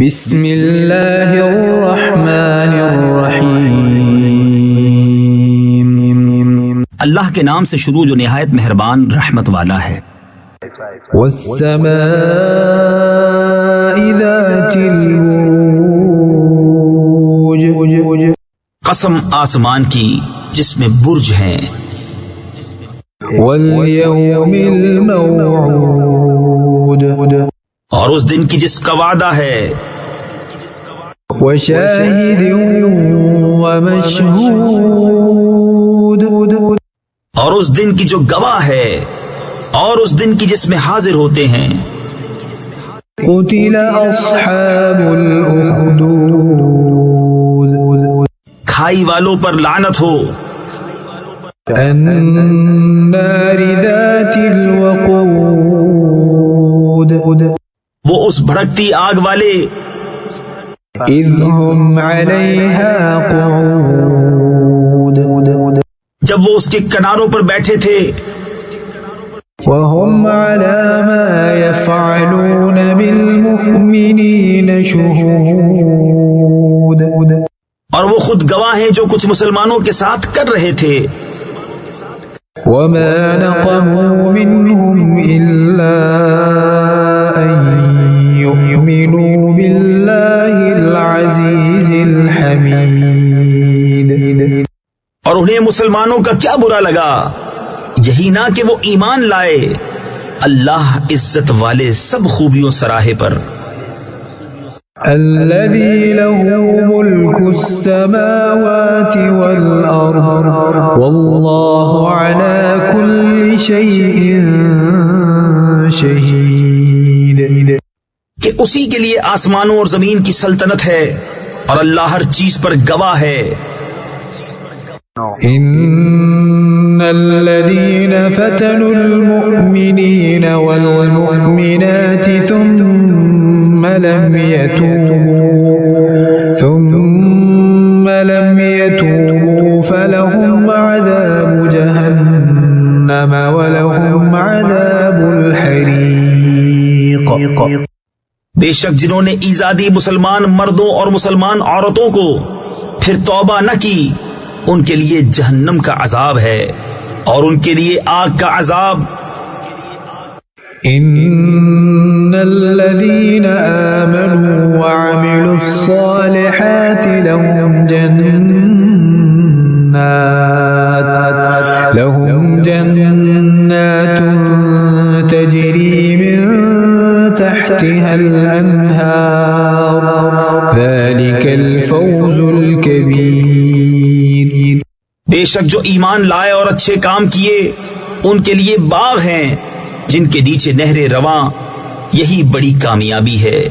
بسم اللہ الرحمن الرحیم، اللہ کے نام سے شروع جو نہایت مہربان رحمت والا ہے۔ والسماء ذات البروج، قسم آسمان کی جس میں برج ہیں، والیوم الموعود، اور اس دن کی جس کا وعدہ ہے، وشاہد ومشہود، اور اس دن کی جو گواہ ہے، اور اس دن کی جس میں حاضر ہوتے ہیں۔ قتل اصحاب الاخدود، کھائی والوں پر لعنت ہو، النار ذات الوقود، وہ اس بھڑکتی آگ والے اذ هم علیہا قعود، جب وہ اس کے کناروں پر بیٹھے تھے، وهم على ما يفعلون بالمؤمنین شہود، اور وہ خود گواہ ہیں جو کچھ مسلمانوں کے ساتھ کر رہے تھے۔ وما نقموا منهم إلا أن يؤمنوا بالله العزيز الحميد، اور انہیں مسلمانوں کا کیا برا لگا، یہی نہ کہ وہ ایمان لائے اللہ عزت والے سب خوبیوں سراہے پر۔ الذي له ملك السماوات والأرض والله على كل شيء شهيد، کہ اسی کے لیے آسمانوں اور زمین کی سلطنت ہے، اور اللہ ہر چیز پر گواہ ہے۔ ان الذين فتنوا المؤمنين والمؤمنات ثم لم يتوبوا فلهم عذاب جهنم ولهم عذاب الحريق، بے شک جنہوں نے ایذا دی مسلمان مردوں اور مسلمان عورتوں کو پھر توبہ نہ کی، ان کے لیے جہنم کا عذاب ہے، اور ان کے لیے آگ کا عذاب۔ ان الذين آمنوا وعملوا الصالحات لهم جنات تجري من تحتها الأنهار، ذلك الفوز الكبير۔ بے شک جو ایمان لائے اور اچھے کام کیے، ان کے لیے باغ ہیں جن کے نیچے نہریں رواں، یہی بڑی کامیابی ہے۔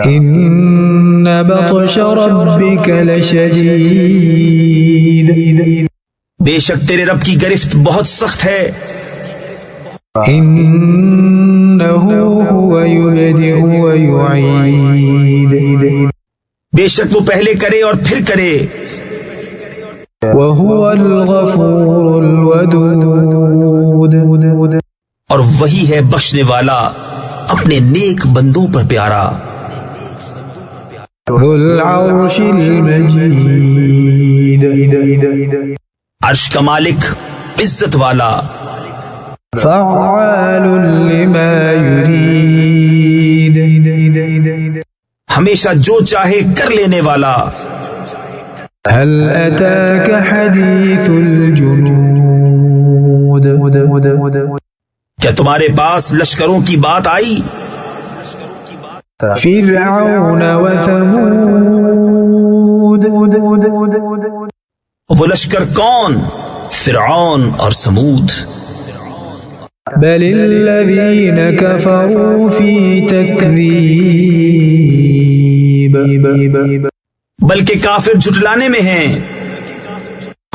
ان بطش ربك لشدید، بے شک تیرے رب کی گرفت بہت سخت ہے۔ انه هو يبدئ ويعيد، بے شک وہ پہلے کرے اور پھر کرے، وهو الغفور الودود، اور وہی ہے بخشنے والا اپنے نیک بندوں پر پیارا۔ ذو العرش المجید، عرش کا مالک عزت والا، فعال لما يريد، ہمیشہ جو چاہے کر لینے والا۔ هل أتاك حديث الجنود، کیا تمہارے پاس لشکروں کی بات آئی؟ فرعون وثمود، وہ لشکر کون؟ فرعون اور سمود۔ بل الذين كفروا في تكذيب، بلکہ کافر جھٹلانے میں ہیں،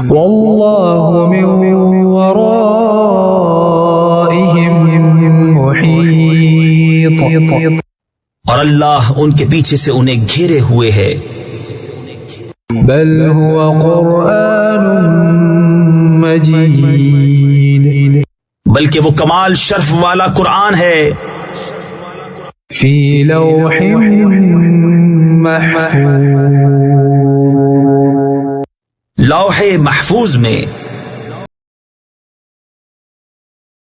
والله من ورائهم محيط، اور اللہ ان کے پیچھے سے انہیں گھیرے ہوئے ہے۔ بل هو قرآن مجید، بلکہ وہ کمال شرف والا قرآن ہے، في لوح محفوظ لوح محفوظ میں